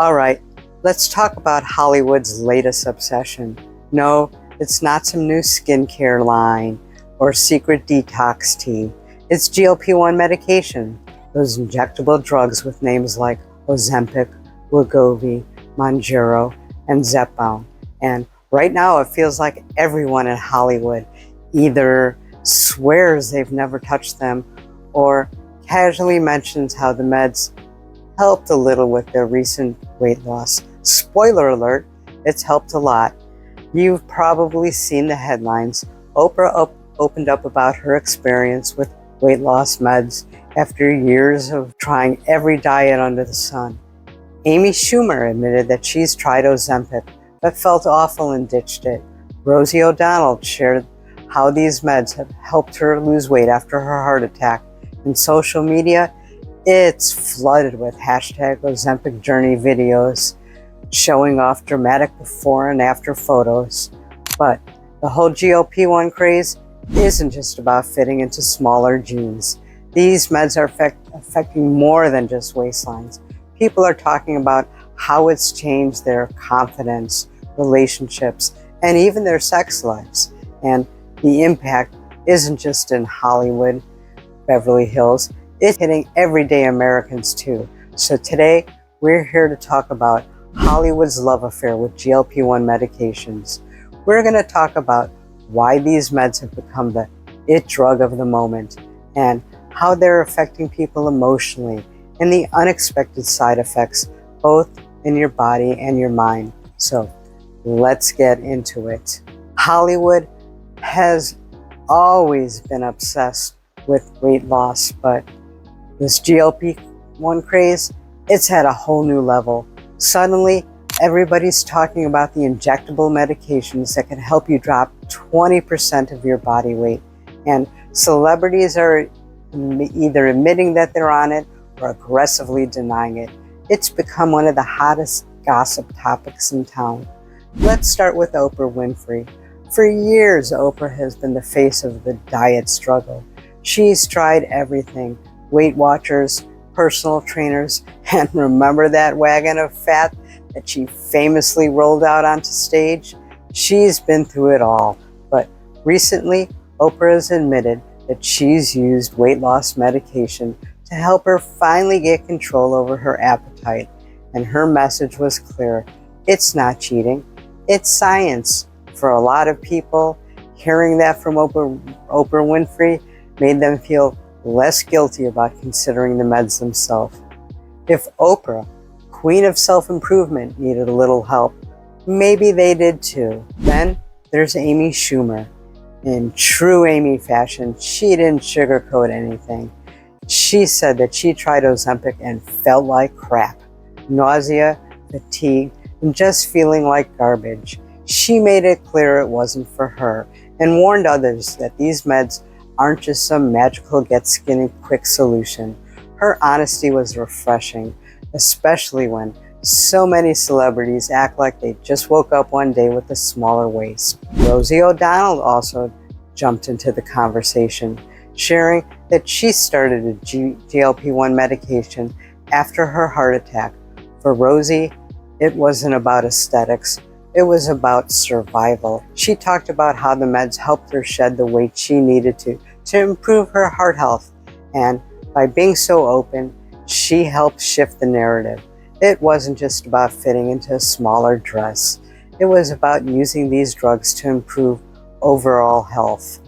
All right, let's talk about Hollywood's latest obsession. No, it's not some new skincare line or secret detox tea. It's GLP-1 medication, those injectable drugs with names like Ozempic, Wegovy, Mounjaro, and Zepbound. And right now it feels like everyone in Hollywood either swears they've never touched them or casually mentions how the meds helped a little with their recent weight loss. Spoiler alert, it's helped a lot. You've probably seen the headlines. Oprah opened up about her experience with weight loss meds after years of trying every diet under the sun. Amy Schumer admitted that she's tried Ozempic but felt awful and ditched it. Rosie O'Donnell shared how these meds have helped her lose weight after her heart attack. In social media, it's flooded with hashtag Ozempic journey videos showing off dramatic before and after photos. But the whole GLP-1 craze isn't just about fitting into smaller jeans. These meds are affecting more than just waistlines. People are talking about how it's changed their confidence, relationships, and even their sex lives. And the impact isn't just in Hollywood, Beverly Hills, it's hitting everyday Americans too. So today, we're here to talk about Hollywood's love affair with GLP-1 medications. We're going to talk about why these meds have become the it drug of the moment and how they're affecting people emotionally and the unexpected side effects both in your body and your mind. So let's get into it. Hollywood has always been obsessed with weight loss, but this GLP-1 craze, it's at a whole new level. Suddenly, everybody's talking about the injectable medications that can help you drop 20% of your body weight. And celebrities are either admitting that they're on it or aggressively denying it. It's become one of the hottest gossip topics in town. Let's start with Oprah Winfrey. For years, Oprah has been the face of the diet struggle. She's tried everything: Weight Watchers, personal trainers, and remember that wagon of fat that she famously rolled out onto stage? She's been through it all. But recently, Oprah has admitted that she's used weight loss medication to help her finally get control over her appetite. And her message was clear: it's not cheating, it's science. For a lot of people, hearing that from Oprah Winfrey made them feel less guilty about considering the meds themselves. If Oprah, queen of self-improvement, needed a little help, maybe they did too. Then there's Amy Schumer. In true Amy fashion, she didn't sugarcoat anything. She said that she tried Ozempic and felt like crap. Nausea, fatigue, and just feeling like garbage. She made it clear it wasn't for her and warned others that these meds aren't just some magical get-skinny-quick solution. Her honesty was refreshing, especially when so many celebrities act like they just woke up one day with a smaller waist. Rosie O'Donnell also jumped into the conversation, sharing that she started a GLP-1 medication after her heart attack. For Rosie, it wasn't about aesthetics. It was about survival. She talked about how the meds helped her shed the weight she needed to improve her heart health. And by being so open, she helped shift the narrative. It wasn't just about fitting into a smaller dress. It was about using these drugs to improve overall health.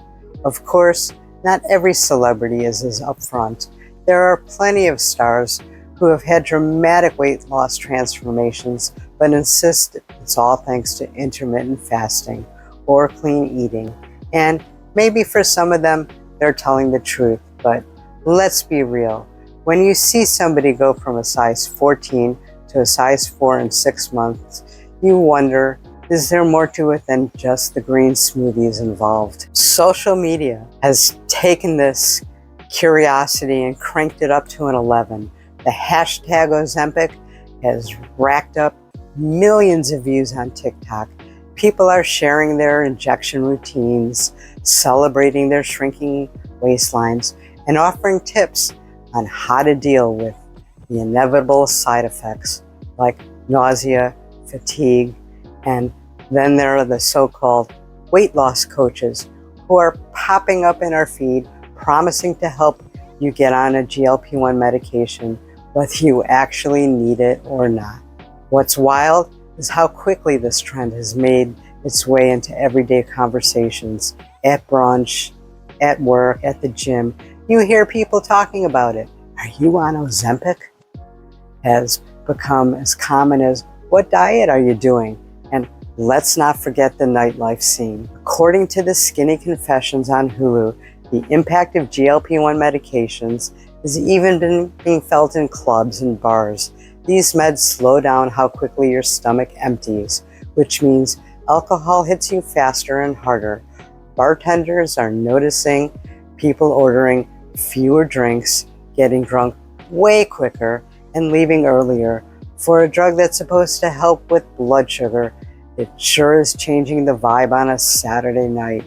Of course, not every celebrity is as upfront. There are plenty of stars who have had dramatic weight loss transformations but insist it's all thanks to intermittent fasting or clean eating. And maybe for some of them, they're telling the truth, but let's be real. When you see somebody go from a size 14 to a size 4 in 6 months, you wonder, is there more to it than just the green smoothies involved? Social media has taken this curiosity and cranked it up to an 11. The hashtag Ozempic has racked up millions of views on TikTok. People are sharing their injection routines, celebrating their shrinking waistlines, and offering tips on how to deal with the inevitable side effects. like nausea, fatigue, and then there are the so-called weight loss coaches who are popping up in our feed promising to help you get on a GLP-1 medication, whether you actually need it or not. What's wild is how quickly this trend has made its way into everyday conversations, at brunch, at work, at the gym. You hear people talking about it. Are you on Ozempic? Has become as common as, what diet are you doing? And let's not forget the nightlife scene. According to the Skinny Confessions on Hulu, the impact of GLP-1 medications has even been being felt in clubs and bars. These meds slow down how quickly your stomach empties, which means alcohol hits you faster and harder. Bartenders are noticing people ordering fewer drinks, getting drunk way quicker, and leaving earlier. For a drug that's supposed to help with blood sugar, it sure is changing the vibe on a Saturday night.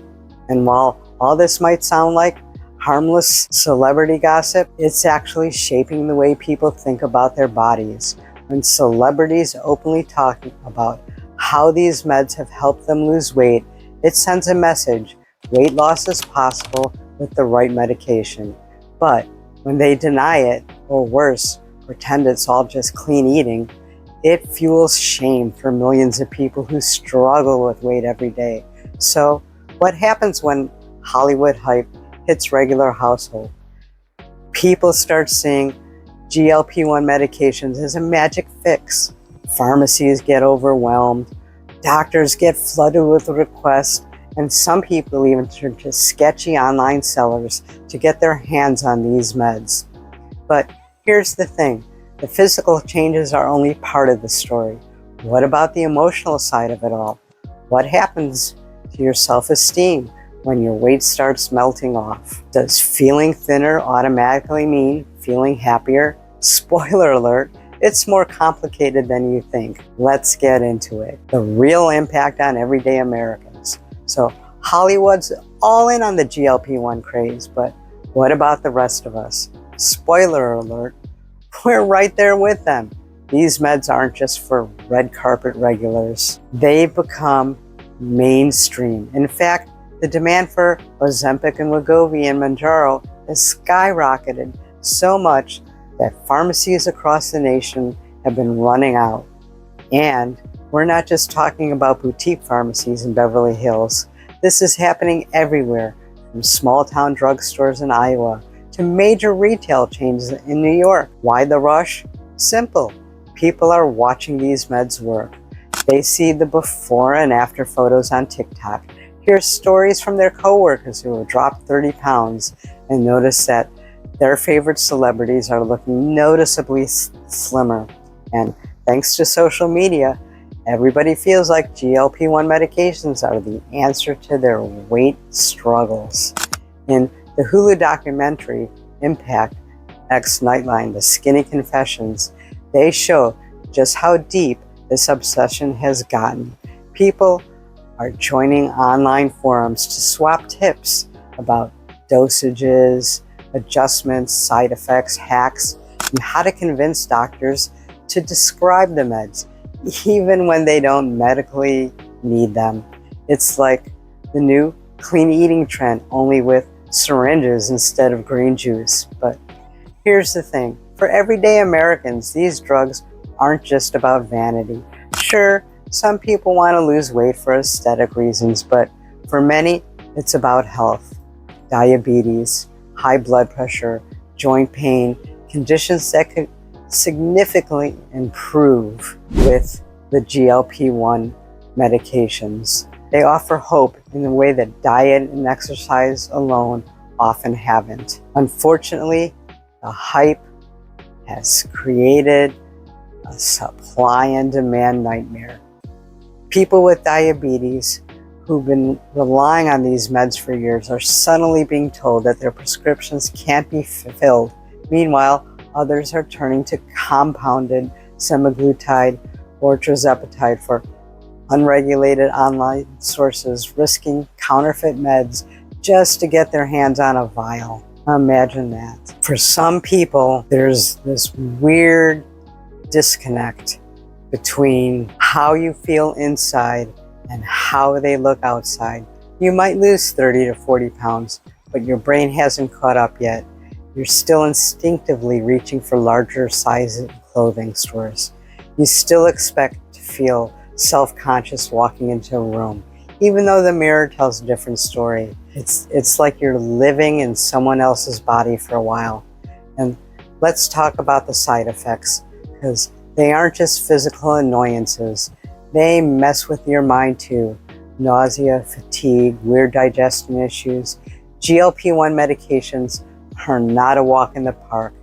And while all this might sound like harmless celebrity gossip, it's actually shaping the way people think about their bodies. When celebrities openly talk about how these meds have helped them lose weight, it sends a message: weight loss is possible with the right medication. But when they deny it, or worse, pretend it's all just clean eating, it fuels shame for millions of people who struggle with weight every day. So what happens when Hollywood hype hits regular household? People start seeing GLP-1 medications as a magic fix. Pharmacies get overwhelmed, doctors get flooded with requests, and some people even turn to sketchy online sellers to get their hands on these meds. But here's the thing, the physical changes are only part of the story. What about the emotional side of it all? What happens to your self-esteem when your weight starts melting off? Does feeling thinner automatically mean feeling happier? Spoiler alert, it's more complicated than you think. Let's get into it. The real impact on everyday Americans. So Hollywood's all in on the GLP-1 craze, but what about the rest of us? Spoiler alert, we're right there with them. These meds aren't just for red carpet regulars. They've become mainstream. In fact, the demand for Ozempic and Wegovy and Mounjaro has skyrocketed so much that pharmacies across the nation have been running out. And we're not just talking about boutique pharmacies in Beverly Hills. This is happening everywhere, from small town drugstores in Iowa to major retail chains in New York. Why the rush? Simple. People are watching these meds work. They see the before and after photos on TikTok, hear stories from their coworkers who have dropped 30 pounds, and notice that their favorite celebrities are looking noticeably slimmer. And thanks to social media, everybody feels like GLP-1 medications are the answer to their weight struggles. In the Hulu documentary, Impact X Nightline, The Skinny Confessions, they show just how deep this obsession has gotten. People are joining online forums to swap tips about dosages, adjustments, side effects, hacks, and how to convince doctors to prescribe the meds, even when they don't medically need them. It's like the new clean eating trend, only with syringes instead of green juice. But here's the thing, for everyday Americans, these drugs aren't just about vanity. Sure, some people want to lose weight for aesthetic reasons, but for many, it's about health, diabetes, high blood pressure, joint pain, conditions that could significantly improve with the GLP-1 medications. They offer hope in a way that diet and exercise alone often haven't. Unfortunately, the hype has created a supply and demand nightmare. People with diabetes who've been relying on these meds for years are suddenly being told that their prescriptions can't be fulfilled. Meanwhile, others are turning to compounded semaglutide or tirzepatide for unregulated online sources, risking counterfeit meds just to get their hands on a vial. Imagine that. For some people, there's this weird disconnect between how you feel inside and how they look outside. You might lose 30 to 40 pounds, but your brain hasn't caught up yet. You're still instinctively reaching for larger size clothing stores. You still expect to feel self-conscious walking into a room, even though the mirror tells a different story. It's like you're living in someone else's body for a while. And let's talk about the side effects, because they aren't just physical annoyances. They mess with your mind too. Nausea, fatigue, weird digestion issues. GLP-1 medications are not a walk in the park.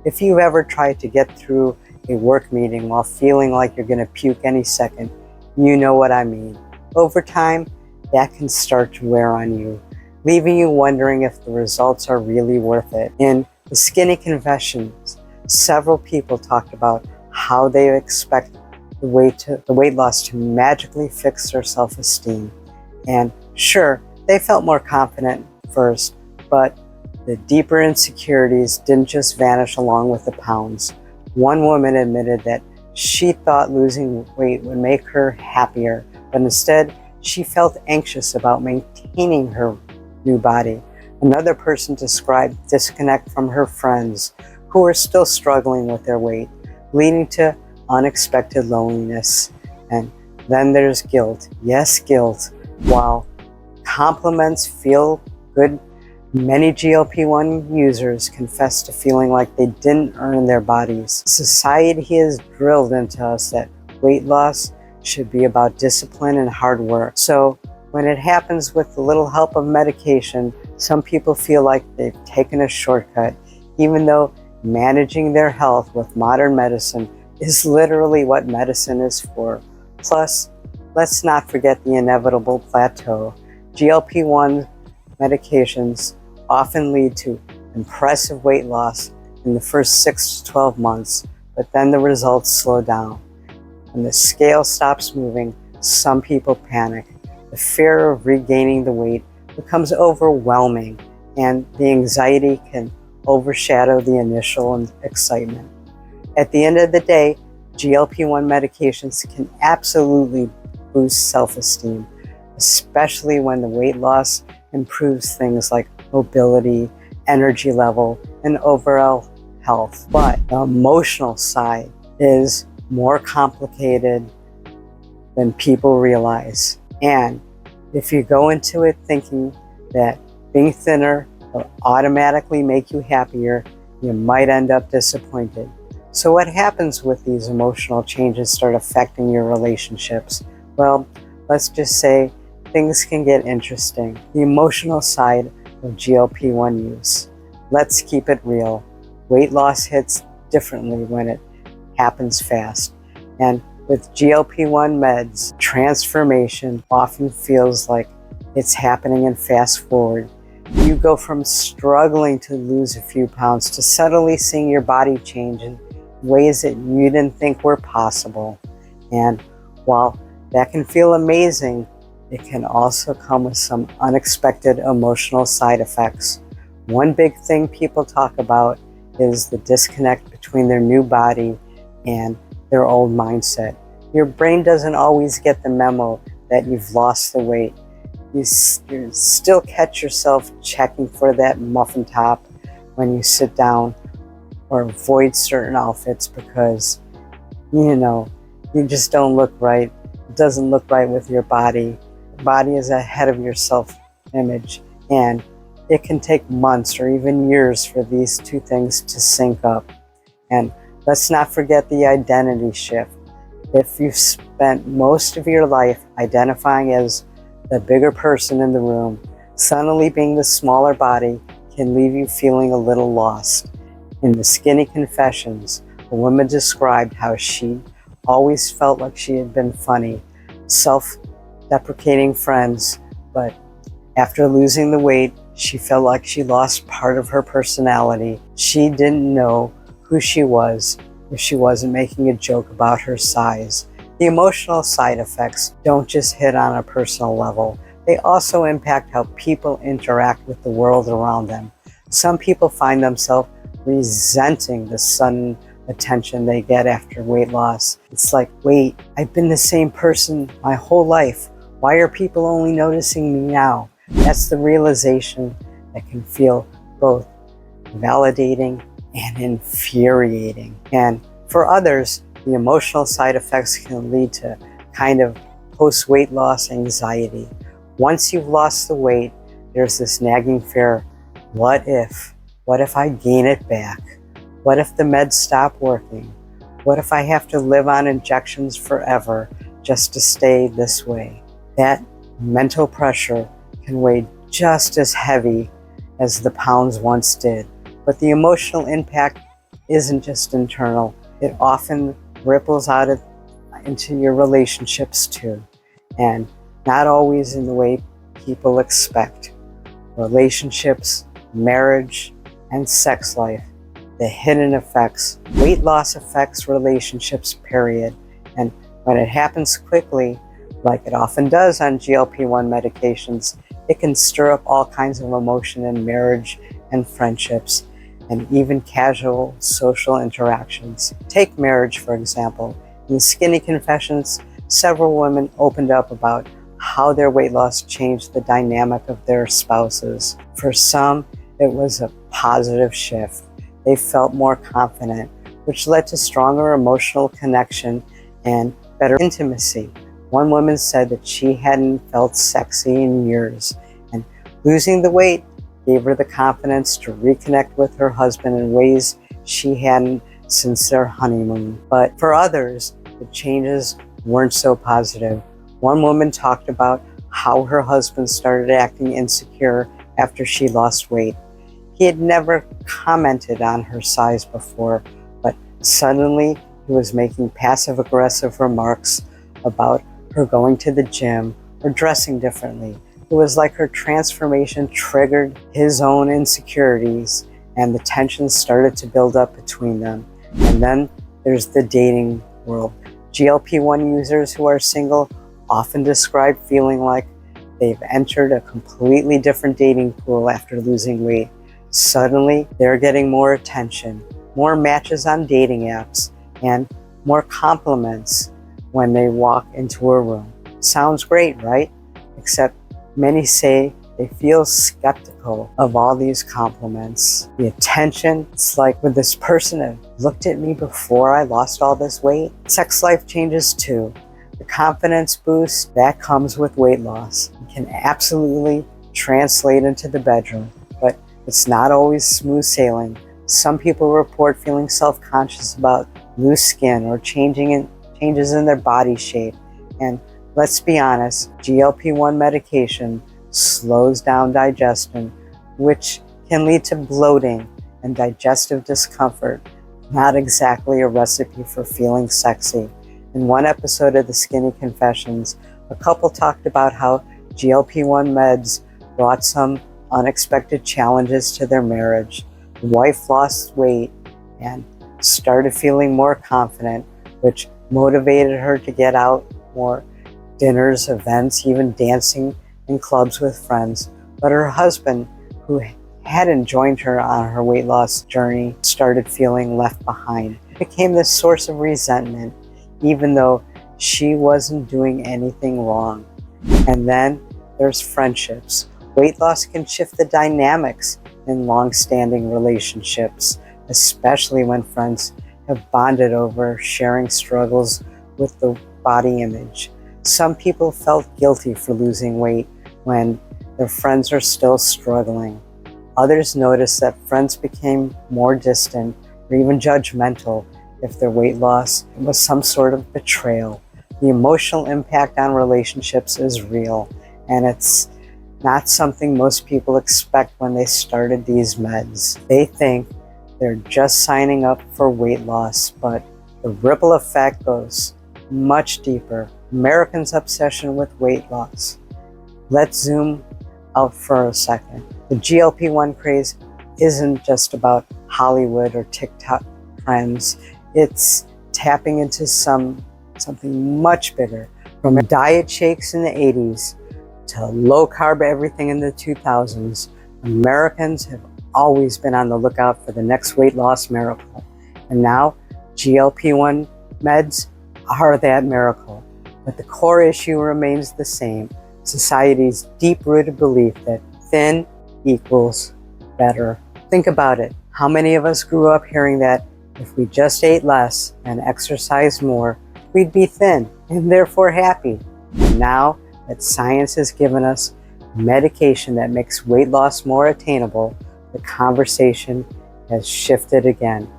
If you've ever tried to get through a work meeting while feeling like you're going to puke any second, you know what I mean. Over time, that can start to wear on you, leaving you wondering if the results are really worth it. In the Skinny Confessions, several people talked about how they expect the weight loss to magically fix their self-esteem. And sure, they felt more confident first, but the deeper insecurities didn't just vanish along with the pounds. One woman admitted that she thought losing weight would make her happier, but instead she felt anxious about maintaining her new body. Another person described disconnect from her friends who were still struggling with their weight, leading to unexpected loneliness. And then there's guilt. Yes, guilt. While compliments feel good, many GLP-1 users confess to feeling like they didn't earn their bodies. Society has drilled into us that weight loss should be about discipline and hard work. So when it happens with a little help of medication, some people feel like they've taken a shortcut, even though managing their health with modern medicine is literally what medicine is for. Plus, let's not forget the inevitable plateau. GLP-1 medications often lead to impressive weight loss in the first 6 to 12 months, but then the results slow down. When the scale stops moving, some people panic. The fear of regaining the weight becomes overwhelming, and the anxiety can overshadow the initial excitement. At the end of the day, GLP-1 medications can absolutely boost self-esteem, especially when the weight loss improves things like mobility, energy level, and overall health. But the emotional side is more complicated than people realize. And if you go into it thinking that being thinner will automatically make you happier, you might end up disappointed. So what happens with these emotional changes start affecting your relationships? Well, let's just say things can get interesting. The emotional side of GLP-1 use. Let's keep it real. Weight loss hits differently when it happens fast. And with GLP-1 meds, transformation often feels like it's happening in fast forward. You go from struggling to lose a few pounds to suddenly seeing your body change in ways that you didn't think were possible. And while that can feel amazing, it can also come with some unexpected emotional side effects. One big thing people talk about is the disconnect between their new body and their old mindset. Your brain doesn't always get the memo that you've lost the weight. You still catch yourself checking for that muffin top when you sit down, or avoid certain outfits because, you just don't look right. It doesn't look right with your body. Your body is ahead of your self-image, and it can take months or even years for these two things to sync up. And let's not forget the identity shift. If you've spent most of your life identifying as the bigger person in the room, suddenly being the smaller body can leave you feeling a little lost. In the Skinny Confessions, a woman described how she always felt like she had been funny, self-deprecating friends, but after losing the weight, she felt like she lost part of her personality. She didn't know who she was if she wasn't making a joke about her size. The emotional side effects don't just hit on a personal level. They also impact how people interact with the world around them. Some people find themselves resenting the sudden attention they get after weight loss. It's like, wait, I've been the same person my whole life. Why are people only noticing me now? That's the realization that can feel both validating and infuriating. And for others, the emotional side effects can lead to kind of post-weight loss anxiety. Once you've lost the weight, there's this nagging fear, what if? What if I gain it back? What if the meds stop working? What if I have to live on injections forever just to stay this way? That mental pressure can weigh just as heavy as the pounds once did. But the emotional impact isn't just internal. It often ripples out into your relationships too, and not always in the way people expect. Relationships, marriage, and sex life, the hidden effects. Weight loss affects relationships, period. And when it happens quickly, like it often does on GLP-1 medications, it can stir up all kinds of emotion in marriage and friendships, and even casual social interactions. Take marriage, for example. In Skinny Confessions, several women opened up about how their weight loss changed the dynamic of their spouses. For some, it was a positive shift. They felt more confident, which led to stronger emotional connection and better intimacy. One woman said that she hadn't felt sexy in years, and losing the weight gave her the confidence to reconnect with her husband in ways she hadn't since their honeymoon. But for others, the changes weren't so positive. One woman talked about how her husband started acting insecure after she lost weight. He had never commented on her size before, but suddenly he was making passive-aggressive remarks about her going to the gym or dressing differently. It was like her transformation triggered his own insecurities, and the tension started to build up between them. And then there's the dating world. GLP-1 users who are single often describe feeling like they've entered a completely different dating pool after losing weight. Suddenly, they're getting more attention, more matches on dating apps, and more compliments when they walk into a room. Sounds great, right? Except many say they feel skeptical of all these compliments. The attention, it's like, would this person have looked at me before I lost all this weight? Sex life changes too. The confidence boost that comes with weight loss can absolutely translate into the bedroom, but it's not always smooth sailing. Some people report feeling self-conscious about loose skin or changes in their body shape. And let's be honest, GLP-1 medication slows down digestion, which can lead to bloating and digestive discomfort. Not exactly a recipe for feeling sexy. In one episode of the Skinny Confessions, a couple talked about how GLP-1 meds brought some unexpected challenges to their marriage. The wife lost weight and started feeling more confident, which motivated her to get out more dinners, events, even dancing in clubs with friends. But her husband, who hadn't joined her on her weight loss journey, started feeling left behind. It became this source of resentment, even though she wasn't doing anything wrong. And then there's friendships. Weight loss can shift the dynamics in long-standing relationships, especially when friends have bonded over sharing struggles with the body image. Some people felt guilty for losing weight when their friends are still struggling. Others noticed that friends became more distant or even judgmental if their weight loss was some sort of betrayal. The emotional impact on relationships is real, and it's not something most people expect when they started these meds. They think they're just signing up for weight loss, but the ripple effect goes much deeper. Americans' obsession with weight loss. Let's zoom out for a second. The GLP-1 craze isn't just about Hollywood or TikTok trends. It's tapping into something much bigger. From diet shakes in the 80s to low-carb everything in the 2000s, Americans have always been on the lookout for the next weight loss miracle. And now GLP-1 meds are that miracle, but the core issue remains the same: society's deep-rooted belief that thin equals better. Think about it. How many of us grew up hearing that if we just ate less and exercised more, we'd be thin and therefore happy? And now that science has given us medication that makes weight loss more attainable, the conversation has shifted again.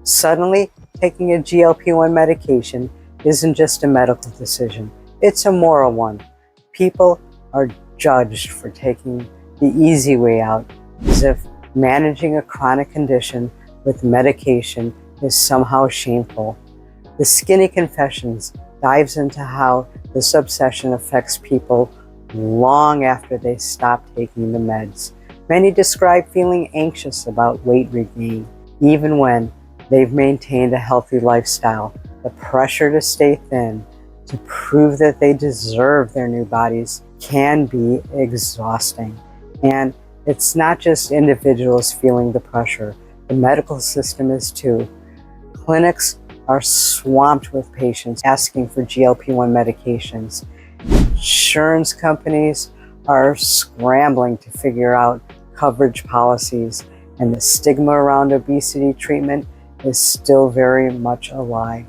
Suddenly, taking a GLP-1 medication isn't just a medical decision, it's a moral one. People are judged for taking the easy way out, as if managing a chronic condition with medication is somehow shameful. The Skinny Confessions dives into how this obsession affects people long after they stop taking the meds. Many describe feeling anxious about weight regain, even when they've maintained a healthy lifestyle. The pressure to stay thin, to prove that they deserve their new bodies, can be exhausting. And it's not just individuals feeling the pressure, the medical system is too. Clinics are swamped with patients asking for GLP-1 medications. Insurance companies are scrambling to figure out coverage policies, and the stigma around obesity treatment is still very much alive.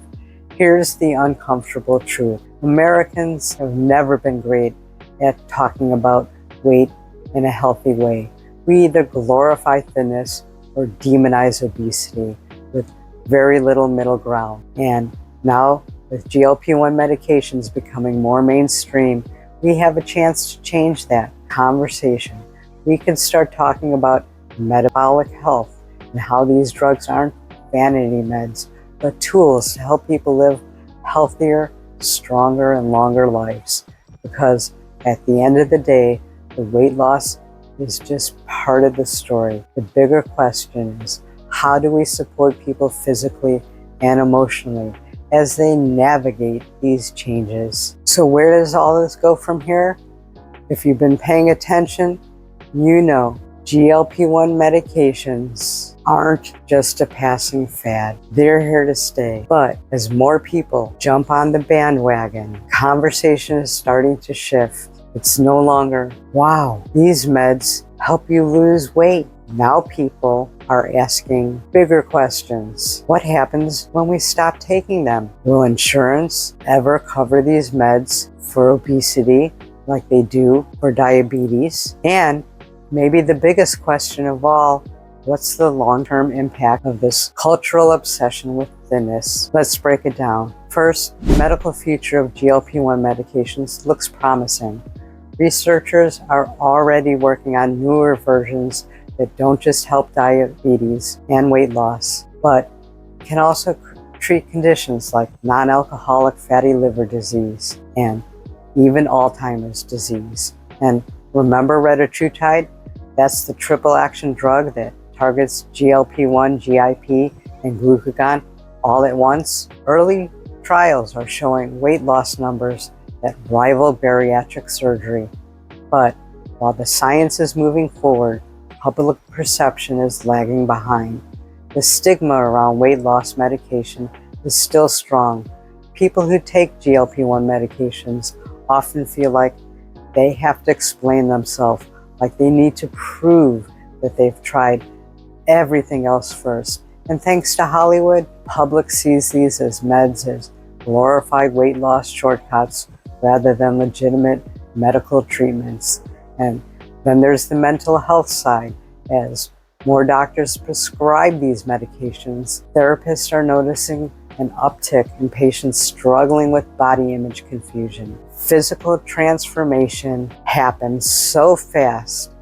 Here's the uncomfortable truth. Americans have never been great at talking about weight in a healthy way. We either glorify thinness or demonize obesity, with very little middle ground. And now, with GLP-1 medications becoming more mainstream, we have a chance to change that conversation. We can start talking about metabolic health and how these drugs aren't vanity meds, but tools to help people live healthier, stronger, and longer lives. Because at the end of the day, the weight loss is just part of the story. The bigger question is, how do we support people physically and emotionally as they navigate these changes? So where does all this go from here? If you've been paying attention, you know GLP-1 medications aren't just a passing fad. They're here to stay. But as more people jump on the bandwagon, conversation is starting to shift. It's no longer, wow, these meds help you lose weight. Now people are asking bigger questions. What happens when we stop taking them? Will insurance ever cover these meds for obesity like they do for diabetes? And maybe the biggest question of all, what's the long-term impact of this cultural obsession with thinness? Let's break it down. First, the medical future of GLP-1 medications looks promising. Researchers are already working on newer versions that don't just help diabetes and weight loss, but can also treat conditions like non-alcoholic fatty liver disease and even Alzheimer's disease. And remember retatrutide? That's the triple action drug that targets GLP-1, GIP, and glucagon all at once. Early trials are showing weight loss numbers that rival bariatric surgery. But while the science is moving forward, public perception is lagging behind. The stigma around weight loss medication is still strong. People who take GLP-1 medications often feel like they have to explain themselves, like they need to prove that they've tried everything else first. And thanks to Hollywood, public sees these as meds as glorified weight loss shortcuts rather than legitimate medical treatments. And then there's the mental health side. As more doctors prescribe these medications, therapists are noticing an uptick in patients struggling with body image confusion. Physical transformation happens so fast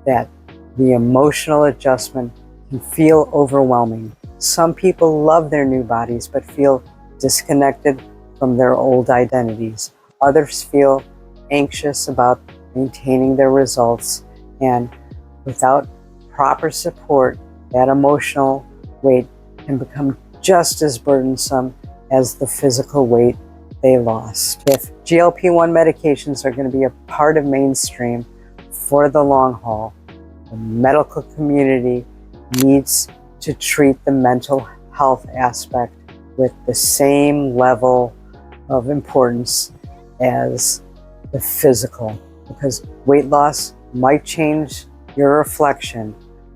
that the emotional adjustment can feel overwhelming. Some people love their new bodies but feel disconnected from their old identities. Others feel anxious about maintaining their results, and without proper support, that emotional weight can become just as burdensome as the physical weight they lost. If GLP-1 medications are going to be a part of mainstream for the long haul, the medical community needs to treat the mental health aspect with the same level of importance as the physical, because weight loss might change your reflection,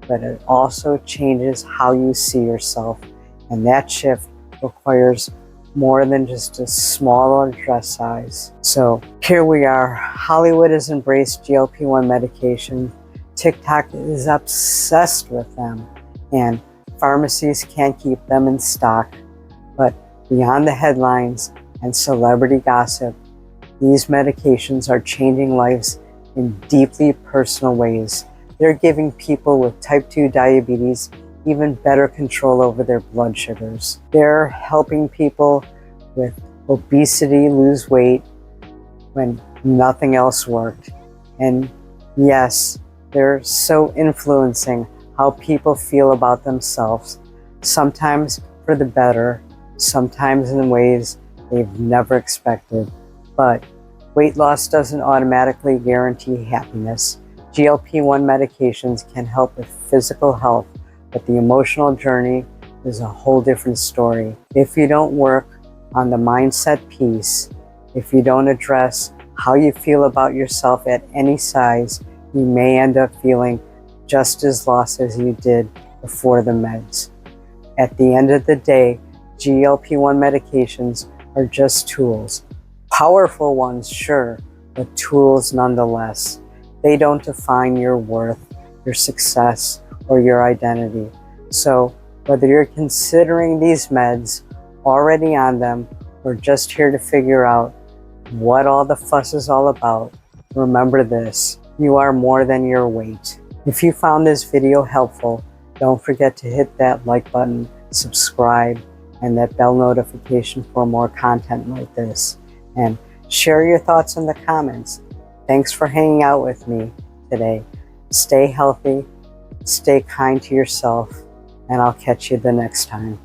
but it also changes how you see yourself. And that shift requires more than just a smaller dress size. So here we are. Hollywood has embraced GLP-1 medication. TikTok is obsessed with them, and pharmacies can't keep them in stock. But beyond the headlines and celebrity gossip, these medications are changing lives in deeply personal ways. They're giving people with type 2 diabetes even better control over their blood sugars. They're helping people with obesity lose weight when nothing else worked. And yes, they're so influencing how people feel about themselves, sometimes for the better, sometimes in ways they've never expected. But weight loss doesn't automatically guarantee happiness. GLP-1 medications can help with physical health, but the emotional journey is a whole different story. If you don't work on the mindset piece, if you don't address how you feel about yourself at any size, you may end up feeling just as lost as you did before the meds. At the end of the day, GLP-1 medications are just tools. Powerful ones, sure, but tools nonetheless. They don't define your worth, your success, or your identity. So whether you're considering these meds, already on them, or just here to figure out what all the fuss is all about, remember this: you are more than your weight. If you found this video helpful, don't forget to hit that like button, subscribe, and that bell notification for more content like this. And share your thoughts in the comments. Thanks for hanging out with me today. Stay healthy, stay kind to yourself, and I'll catch you the next time.